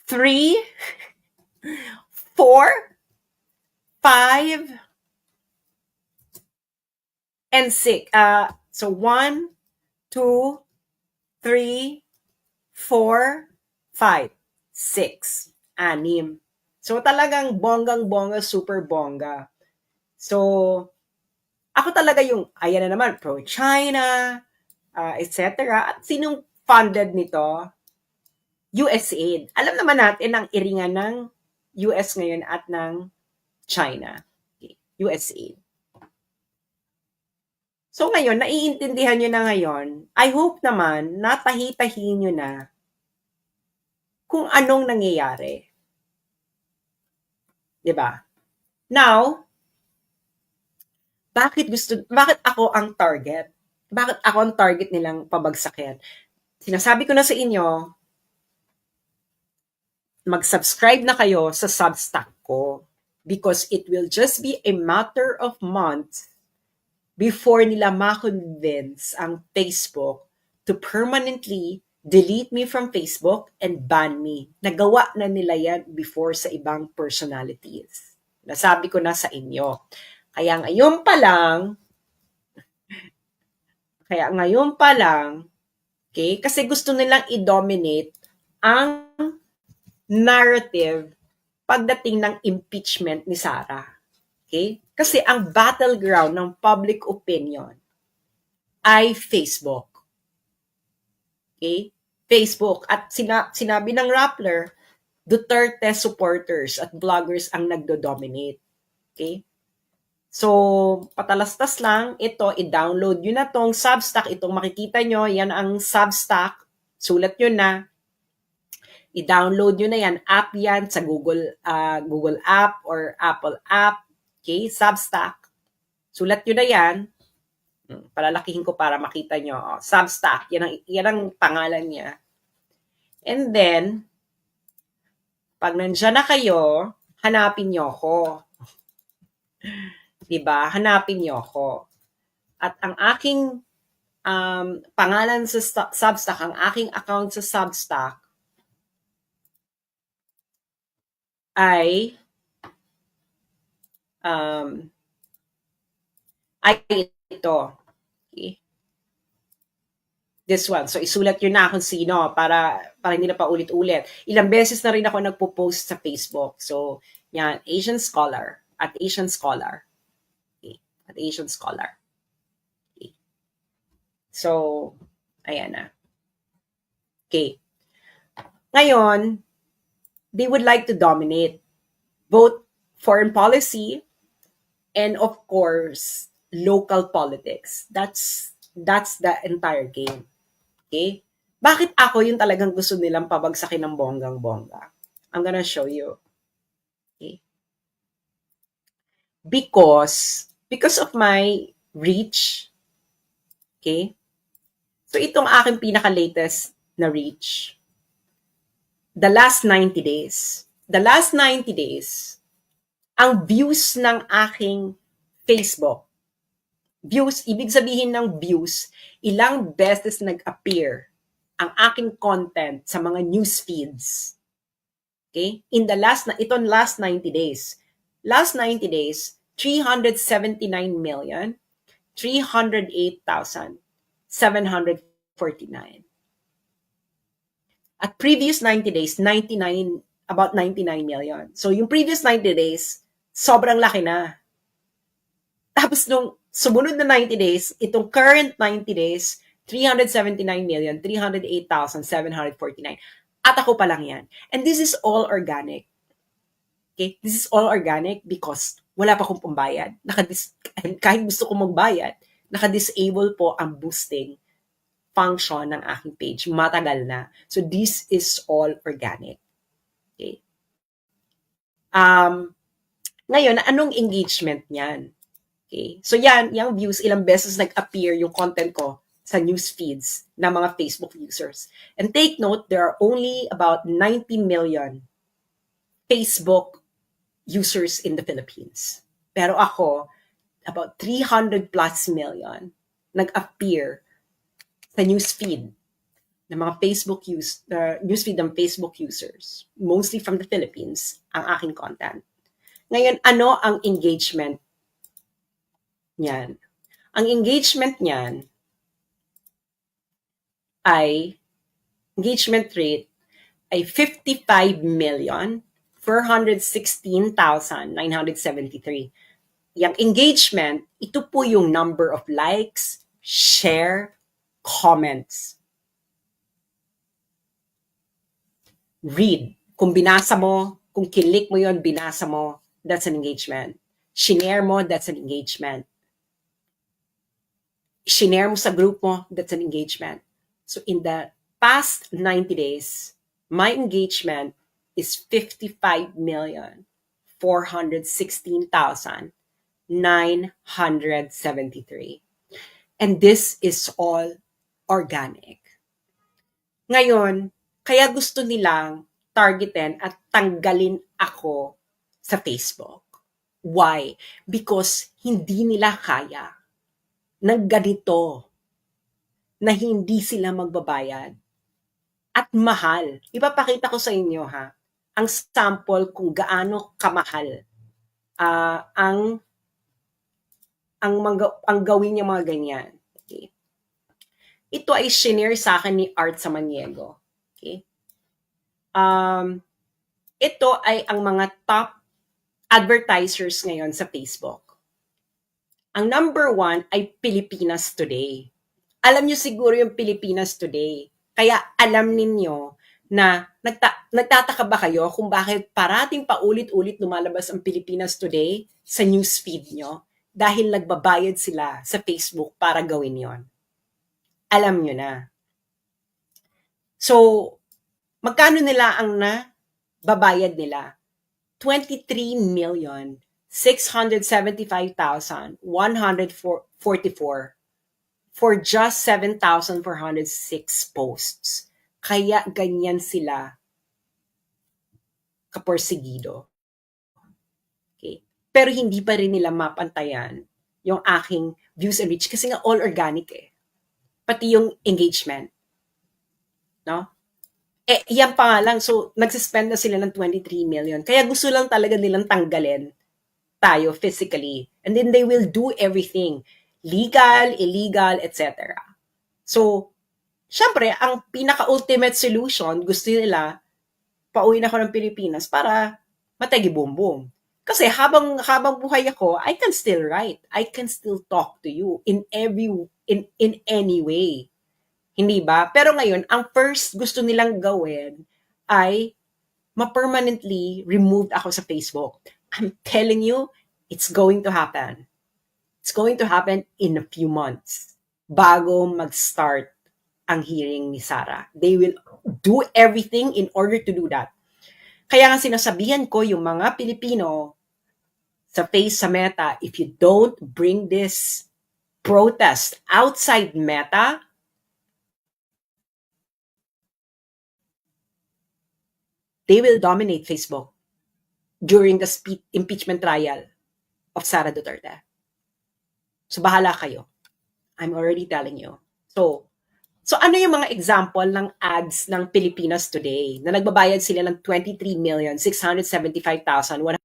3, 4, 5, and 6. So, 1, 2, 3, 4, 5, 6. 6. So, talagang bonggang-bongga, super bongga. So, ako talaga yung, ayan na naman, pro-China, etc. At sinong funded nito? USAID. Alam naman natin ang iringan ng US ngayon at ng China. Okay. USAID. So ngayon, naiintindihan nyo na ngayon, I hope naman, natahi-tahin nyo na kung anong nangyayari. Diba? Now, bakit ako ang target? Bakit ako ang target nilang pabagsakin? Sinasabi ko na sa inyo, mag-subscribe na kayo sa Substack ko because it will just be a matter of months before nila ma-convince ang Facebook to permanently delete me from Facebook and ban me. Nagawa na nila yan before sa ibang personalities. Nasabi ko na sa inyo. Kaya ngayon pa lang, okay, kasi gusto nilang i-dominate ang narrative pagdating ng impeachment ni Sara. Okay? Kasi ang battleground ng public opinion ay Facebook. Okay? Facebook. At sinabi ng Rappler, Duterte supporters at bloggers ang nagdo-dominate. Okay? So, patalastas lang, ito, i-download nyo na tong Substack. Itong makikita nyo, yan ang Substack. Sulat nyo na. I-download nyo na yan. App yan sa Google App or Apple App. Okay, Substack. Sulat nyo na yan. Palalakihin ko para makita nyo. Substack, yan ang pangalan niya. And then, pag nandyan na kayo, hanapin nyo ako. Diba? Hanapin niyo ako. At ang aking pangalan sa Substack, ang aking account sa Substack ay um, ay ito. Okay. This one. So, isulat yun na kung sino para hindi na pa ulit-ulit. Ilang beses na rin ako nagpo-post sa Facebook. So, yan, Asian Scholar. At Asian Scholar. Okay. At Asian Scholar. Okay. So, ayan na. Okay. Ngayon, they would like to dominate both foreign policy and, of course, local politics. That's the entire game. Okay? Bakit ako yung talagang gusto nilang pabagsakin ng bonggang-bongga? I'm gonna show you. Okay? Because of my reach. Okay? So itong aking pinaka-latest na reach. The last 90 days. The last 90 days, ang views ng aking Facebook. Views, ibig sabihin ng views, ilang beses nag-appear ang aking content sa mga news feeds. Okay? Last 90 days. Last 90 days, 379,308,749. At previous 90 days, about 99 million. So yung previous 90 days, sobrang laki na. Tapos nung sumunod na 90 days, itong current 90 days, 379,308,749. At ako pa lang yan. And this is all organic. Okay? This is all organic because wala pa akong pambayad. Kahit gusto kong magbayad, naka-disable po ang boosting function ng aking page. Matagal na. So this is all organic. Okay? Ngayon, anong engagement niyan? Okay. So yan, yung views, ilang beses nag-appear yung content ko sa news feeds ng mga Facebook users. And take note, there are only about 90 million Facebook users in the Philippines. Pero ako, about 300 plus million nag-appear sa news feed ng mga news feed ng Facebook users, mostly from the Philippines, ang aking content. Ngayon, ano ang engagement niyan? Ang engagement niyan ay engagement rate ay 55,416,973. Yung engagement, ito po yung number of likes, share, comments. Read. Kung binasa mo, kung kilik mo yon, binasa mo, that's an engagement. Shinare mo, that's an engagement. Shinare mo sa group mo, that's an engagement. So in the past 90 days, my engagement is 55,416,973. And this is all organic. Ngayon, kaya gusto nilang targetin at tanggalin ako sa Facebook. Why? Because hindi nila kaya ng ganito na hindi sila magbabayad. At mahal. Ipapakita ko sa inyo ha, ang sample kung gaano kamahal ang gawin niya mga ganyan. Okay. Ito ay shinare sa akin ni Art Samaniego. Okay. Ito ay ang mga top advertisers ngayon sa Facebook. Ang number 1 ay Pilipinas Today. Alam niyo siguro yung Pilipinas Today. Kaya alam ninyo na nagtataka ba kayo kung bakit parating paulit-ulit lumalabas ang Pilipinas Today sa newsfeed nyo? Dahil nagbabayad sila sa Facebook para gawin yon. Alam nyo na. So, magkano nila ang babayad nila? 23,675,144 for just 7,406 posts. Kaya ganyan sila kaporsigido. Okay. pero hindi pa rin nila mapantayan yung aking views and reach kasi nga all organic eh. Pati yung engagement, no? Yan pa nga lang. So, nagsispend na sila ng 23 million. Kaya gusto lang talaga nilang tanggalin tayo physically. And then they will do everything. Legal, illegal, etc. So, syempre, ang pinaka-ultimate solution, gusto nila, pauwi na ako ng Pilipinas para matagi boom boom. Kasi habang buhay ako, I can still write. I can still talk to you in any way. Hindi ba? Pero ngayon, ang first gusto nilang gawin ay ma-permanently removed ako sa Facebook. I'm telling you, it's going to happen. It's going to happen in a few months bago mag-start ang hearing ni Sarah. They will do everything in order to do that. Kaya nga sinasabihan ko yung mga Pilipino sa Face, sa Meta, if you don't bring this protest outside Meta, they will dominate Facebook during the impeachment trial of Sara Duterte. So bahala kayo. I'm already telling you. So ano yung mga example ng ads ng Pilipinas Today na nagbabayad sila ng 23,675,000.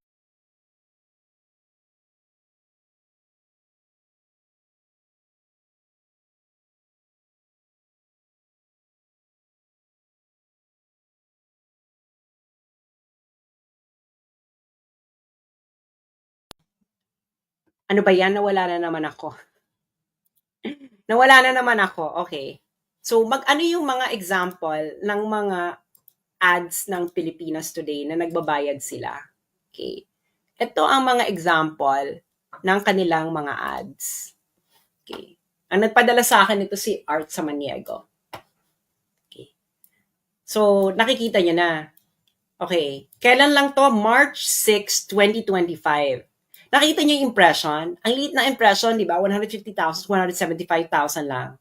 Ano ba yan? Nawala na naman ako. Nawala na naman ako. Okay. So ano yung mga example ng mga ads ng Pilipinas Today na nagbabayad sila? Okay. Ito ang mga example ng kanilang mga ads. Okay. Ang nagpadala sa akin ito si Art Samaniego. Okay. So, nakikita niya na. Okay. Kailan lang to? March 6, 2025. Nakita niyo yung impression? Ang liit na impression, di ba? 150,000, 175,000 lang.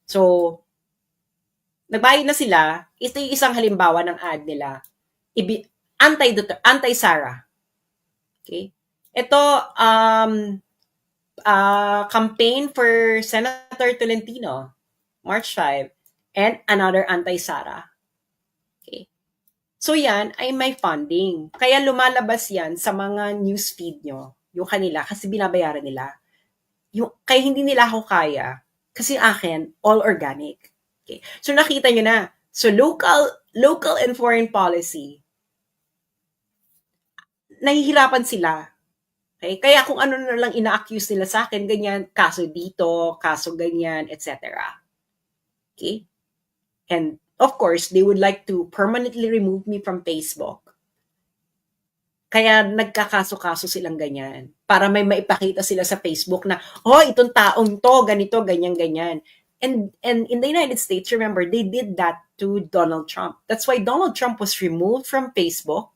So, nagbayad na sila. Ito yung isang halimbawa ng ad nila. Anti-Sara. Okay? Ito, campaign for Senator Tolentino, March 5, and another anti-Sara. Okay? So yan ay may funding. Kaya lumalabas yan sa mga newsfeed nyo, yung kanila, kasi binabayaran nila. Kaya hindi nila ako kaya, kasi akin, all organic. Okay? So nakita nyo na, so local and foreign policy, nahihirapan sila. Okay? Kaya kung ano na lang ina-accuse nila sa akin, ganyan, kaso dito, kaso ganyan, etc. Okay? And of course, they would like to permanently remove me from Facebook. Kaya nagkakaso-kaso silang ganyan. Para may maipakita sila sa Facebook na, oh, itong taong to, ganito, ganyan-ganyan. And in the United States, remember, they did that to Donald Trump. That's why Donald Trump was removed from Facebook.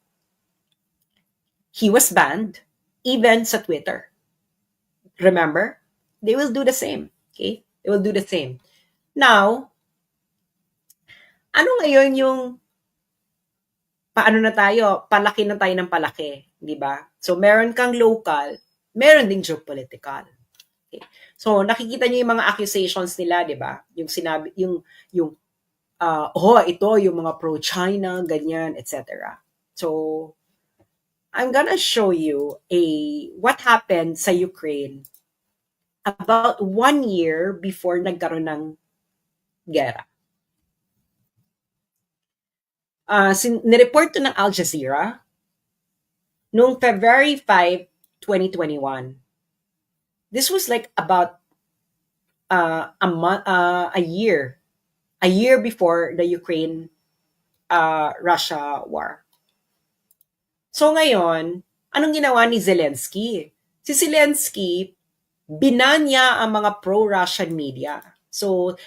He was banned, even sa Twitter. Remember? They will do the same. Okay? They will do the same. Now, ano ngayon yung paano na tayo? Palaki na tayo ng palaki, di ba? So, meron kang local, meron ding geopolitical. Okay. So, nakikita niyo yung mga accusations nila, di ba? Yung sinabi, yung ito, yung mga pro-China, ganyan, etc. So, I'm gonna show you what happened sa Ukraine about 1 year before nagkaroon ng gera. Nireport to ng Al Jazeera noong February 5, 2021. This was like about a year before the Ukraine-Russia war. So ngayon, anong ginawa ni Zelensky? Si Zelensky, binan niya ang mga pro-Russian media. So,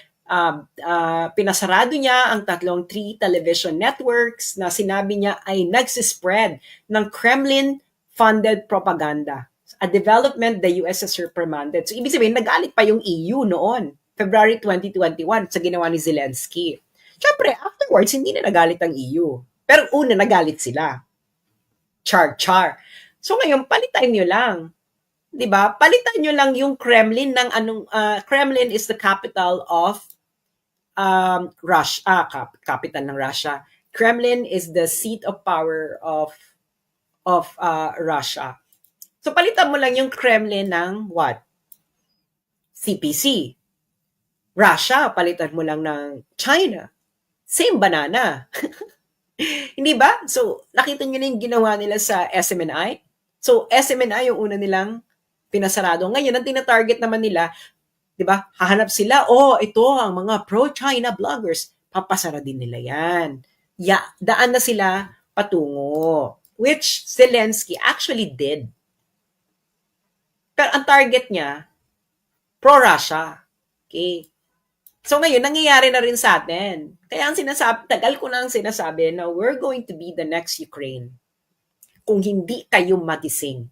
pinasarado niya ang 3 television networks na sinabi niya ay nagsispread ng Kremlin-funded propaganda. A development the US has reprimanded. So, ibig sabihin, nagalit pa yung EU noon, February 2021, sa ginawa ni Zelensky. Siyempre, afterwards, hindi na nagalit ang EU. Pero una, nagalit sila. Char. So ngayon, palitan nyo lang. 'Di ba? Palitan nyo lang yung Kremlin ng Kremlin is the capital of Russia, capital ng Russia. Kremlin is the seat of power of Russia. So palitan mo lang yung Kremlin ng what? CPC. Russia, palitan mo lang ng China. Same banana. Hindi ba? So, nakita nyo na yung ginawa nila sa SMNI? So, SMNI yung una nilang pinasarado. Ngayon, ang tina-target naman nila, di ba? Hahanap sila, ito ang mga pro-China bloggers. Papasara din nila yan. Daan na sila patungo. Which Zelensky actually did. Pero ang target niya, pro-Russia. Okay? So ngayon, nangyayari na rin sa atin. Kaya ang sinasabi, tagal ko na ang sinasabi na we're going to be the next Ukraine. Kung hindi kayo magising.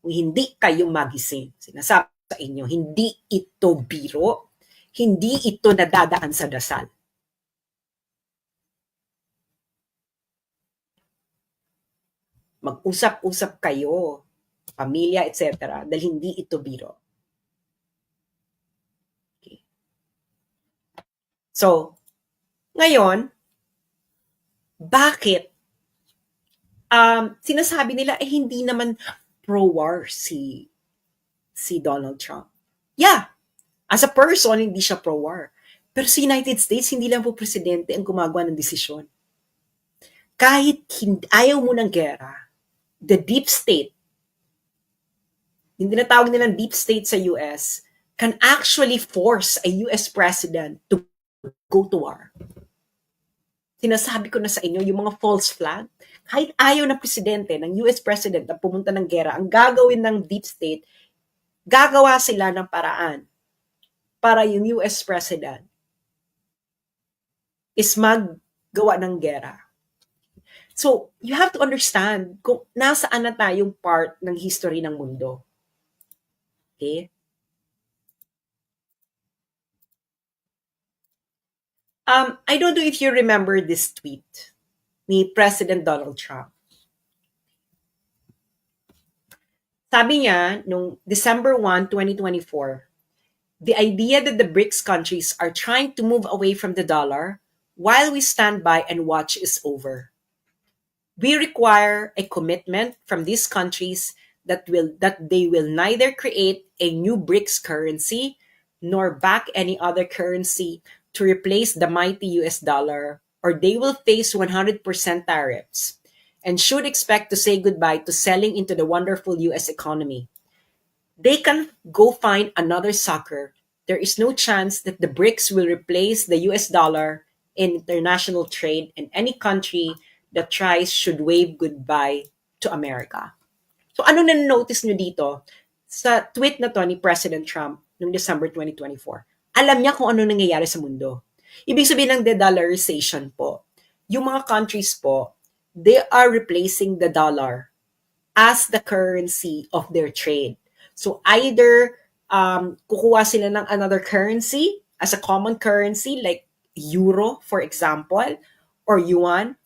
Kung hindi kayo magising. Sinasabi sa inyo, hindi ito biro. Hindi ito nadadaan sa dasal. Mag-usap-usap kayo, pamilya, etc. Dahil hindi ito biro. So, ngayon, bakit sinasabi nila hindi naman pro-war si Donald Trump? Yeah, as a person, hindi siya pro-war. Pero sa United States, hindi lang po presidente ang gumagawa ng desisyon. Kahit ayaw mo ng gera, the deep state, yung tinatawag nilang deep state sa US, can actually force a US president to go to war. Sinasabi ko na sa inyo, yung mga false flag, kahit ayaw ng presidente, ng US president na pumunta ng gera, ang gagawin ng deep state, gagawa sila ng paraan para yung US president is maggawa ng gera. So, you have to understand kung nasaan na tayong part ng history ng mundo. Okay? I don't know if you remember this tweet ni President Donald Trump. Sabi niya, nung December 1, 2024, the idea that the BRICS countries are trying to move away from the dollar while we stand by and watch is over. We require a commitment from these countries that they will neither create a new BRICS currency nor back any other currency to replace the mighty US dollar, or they will face 100% tariffs and should expect to say goodbye to selling into the wonderful US economy. They can go find another sucker. There is no chance that the BRICS will replace the US dollar in international trade, and any country that tries should wave goodbye to America. So ano na-notice nyo dito sa tweet na to ni President Trump noong December 2024? Alam niya kung ano nangyayari sa mundo. Ibig sabihin ng de-dollarization po, yung mga countries po, they are replacing the dollar as the currency of their trade. So either kukuha sila ng another currency as a common currency like euro, for example, or yuan,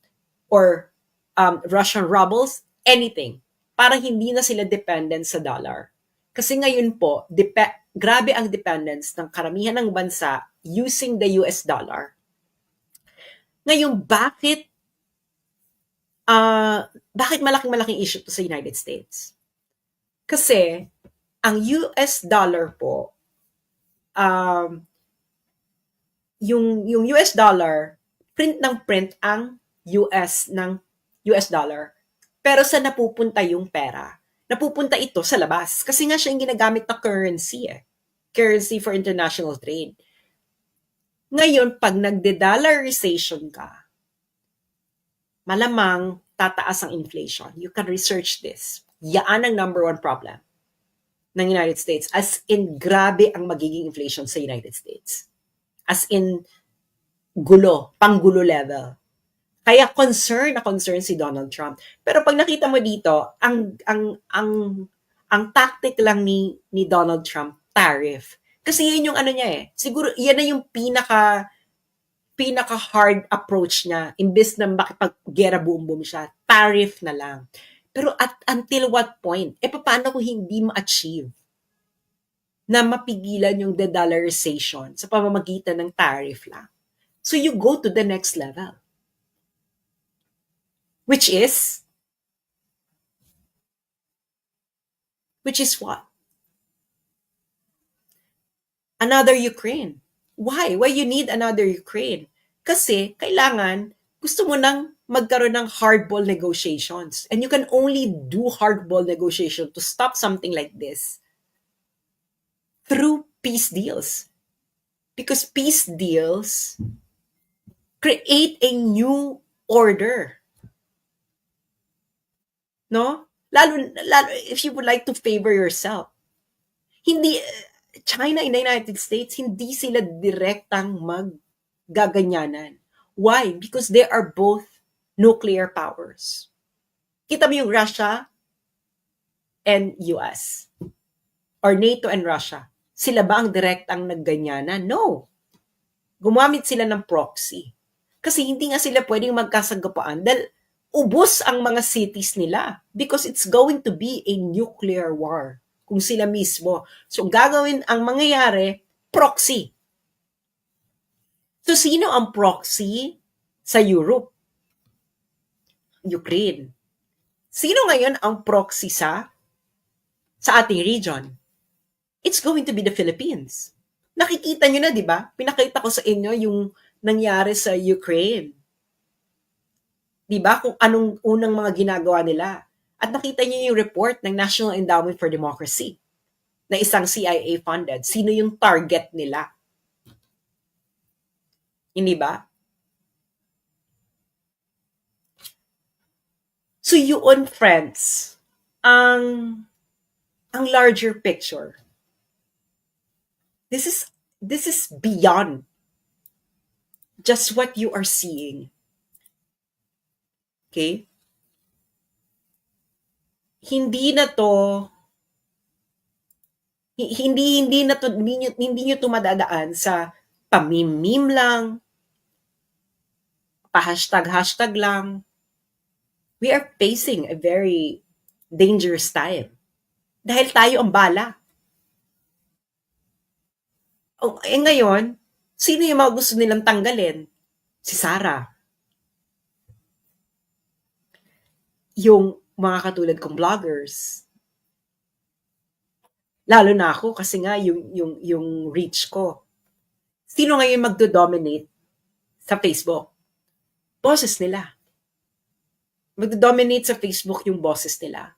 or Russian rubles, anything. Para hindi na sila dependent sa dollar. Kasi ngayon po, grabe ang dependence ng karamihan ng bansa using the US dollar. Ngayon, bakit malaking issue to sa United States? Kasi, ang US dollar po, yung US dollar, print ang US ng US dollar. Pero sa napupunta yung pera? Napupunta ito sa labas. Kasi nga siya yung ginagamit na currency Currency for international trade. Ngayon, pag nagde-dollarization ka, malamang tataas ang inflation. You can research this. Yan ang number one problem ng United States. As in, grabe ang magiging inflation sa United States. As in, panggulo level. Kaya concern si Donald Trump. Pero pag nakita mo dito, ang tactic lang ni Donald Trump, tariff. Kasi yun yung ano niya Siguro yan na yung pinaka hard approach niya imbes na makipag-gera boom siya. Tariff na lang. Pero until what point? Paano kung hindi ma-achieve na mapigilan yung de-dollarization sa pamamagitan ng tariff lang? So you go to the next level. Which is what? Another Ukraine. Why? Why you need another Ukraine? Kasi kailangan, gusto mo nang magkaroon ng hardball negotiations. And you can only do hardball negotiation to stop something like this through peace deals. Because peace deals create a new order. No? Lalo if you would like to favor yourself. Hindi, China and the United States, hindi sila direktang maggaganyanan. Why? Because they are both nuclear powers. Kita mo yung Russia and US. Or NATO and Russia. Sila ba ang direktang nagganyanan? No. Gumamit sila ng proxy. Kasi hindi nga sila pwedeng magkasagapaan dahil ubos ang mga cities nila because it's going to be a nuclear war kung sila mismo. So gagawin ang mangyayari, proxy. So sino ang proxy sa Europe? Ukraine. Sino ngayon ang proxy sa ating region? It's going to be the Philippines. Nakikita nyo na, di ba? Pinakita ko sa inyo yung nangyari sa Ukraine. Di ba? Kung anong unang mga ginagawa nila. At nakita nyo yung report ng National Endowment for Democracy na isang CIA funded. Sino yung target nila? Hindi ba? So yun, friends, ang larger picture. This is beyond just what you are seeing. Okay? Hindi nyo tumadadaan sa pamimim lang, pa-hashtag lang. We are facing a very dangerous time. Dahil tayo ang bala. Ngayon, sino yung mga gusto nilang tanggalin? Si Sara. Yung mga katulad kong vloggers. Lalo na ako kasi nga yung reach ko. Sino ngayon magdo-dominate sa Facebook? Boses nila. Magdo-dominate sa Facebook yung boses nila.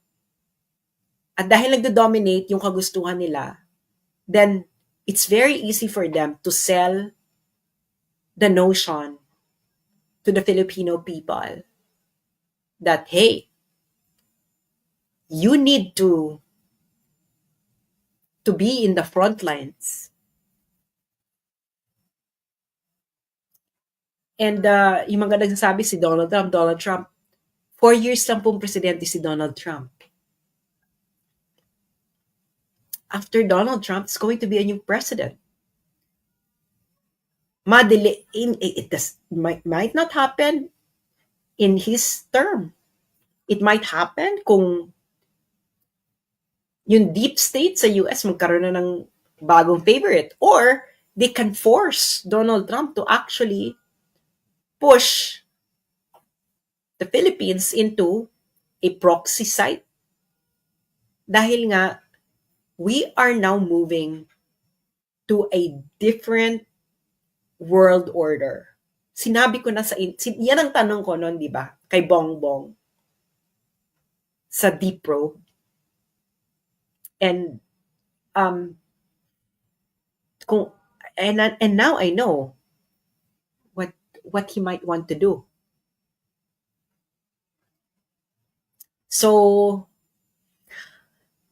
At dahil nagdo-dominate yung kagustuhan nila, then it's very easy for them to sell the notion to the Filipino people that, hey, you need to be in the front lines. And yung mga nagsasabi si Donald Trump, 4 years lang pong presidente si Donald Trump. After Donald Trump, it's going to be a new president. It might not happen in his term. It might happen kung yung deep state sa US magkaroon na ng bagong favorite, or they can force Donald Trump to actually push the Philippines into a proxy site. Dahil nga, we are now moving to a different world order. Sinabi ko na yan ang tanong ko noon, di ba? Kay Bongbong sa Deep Probe. And and now I know what he might want to do. So,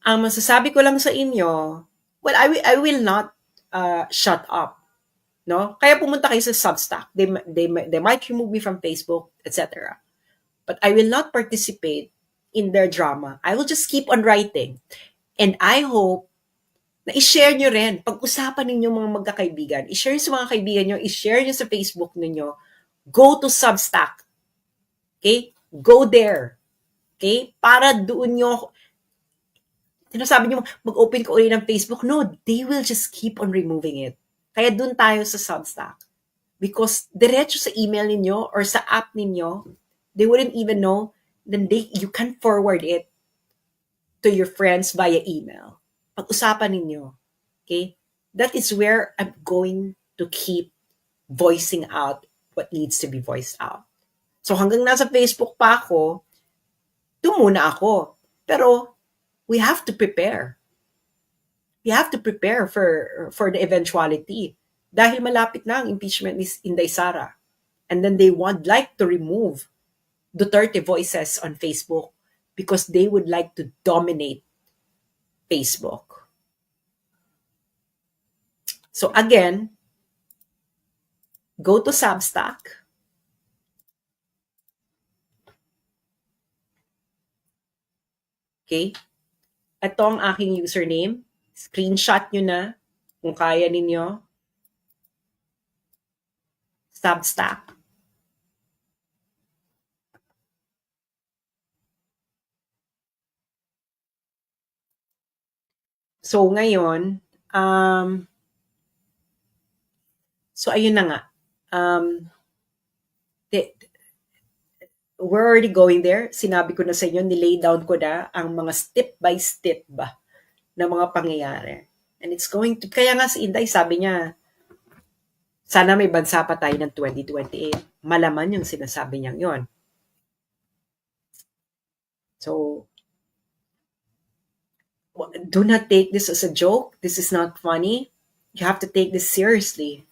ang masasabi ko lang sa inyo, well, I will not shut up. No? Kaya pumunta kayo sa Substack. They might remove me from Facebook, etc. But I will not participate in their drama. I will just keep on writing. And I hope na i-share nyo rin. Pag-usapan ninyo mga magkakaibigan. I-share sa mga kaibigan nyo. I-share nyo sa Facebook ninyo. Go to Substack. Okay? Go there. Okay? Para doon nyo, sinasabi nyo, mag-open ko ulit ng Facebook. No, they will just keep on removing it. Kaya doon tayo sa Substack. Because diretso sa email ninyo or sa app ninyo, they wouldn't even know, then you can forward it to your friends via email. Pag-usapan ninyo. Okay? That is where I'm going to keep voicing out what needs to be voiced out. So hanggang nasa Facebook pa ako, doon muna ako. Pero we have to prepare. We have to prepare for the eventuality. Dahil malapit na ang impeachment ni Inday Sara. And then they would like to remove Duterte voices on Facebook because they would like to dominate Facebook. So again, go to Substack. Okay? Ito ang aking username. Screenshot nyo na kung kaya ninyo. Substack. So ngayon, so ayun na nga. We're already going there. Sinabi ko na sa inyo, nilay down ko na ang mga step by step ba na mga pangyayari. And it's going to, kaya nga si Inday, sabi niya, sana may bansa pa tayo ng 2028. Malaman yung sinasabi niyang yon. So, do not take this as a joke. This is not funny. You have to take this seriously.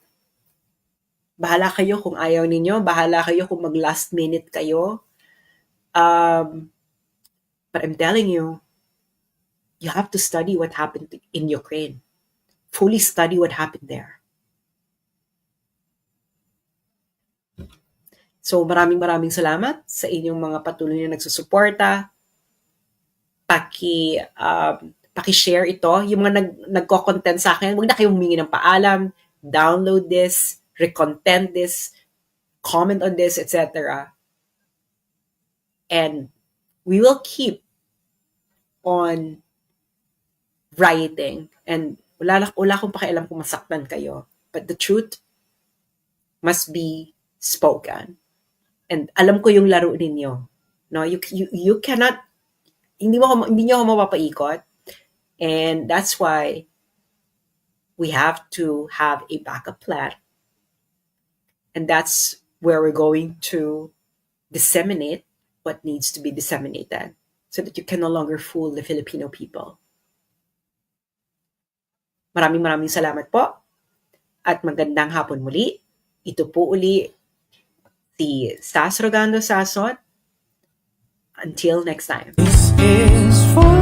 Bahala kayo kung ayaw ninyo. Bahala kayo kung mag-last minute kayo. But I'm telling you, you have to study what happened in Ukraine. Fully study what happened there. So maraming salamat sa inyong mga patuloy na nagsusuporta. Paki-share ito. Yung mga nagko-content sa akin, huwag na kayong humingi ng paalam. Download this, recontent this, comment on this, etc. And we will keep on writing. And wala akong pakialam kung masaktan kayo. But the truth must be spoken. And alam ko yung laro ninyo. No, you cannot, hindi niyo ako mapapaikot. And that's why we have to have a backup plan. And that's where we're going to disseminate what needs to be disseminated so that you can no longer fool the Filipino people. Maraming salamat po at magandang hapon muli. Ito po uli si Sas Rogando Sasot. Until next time. This is for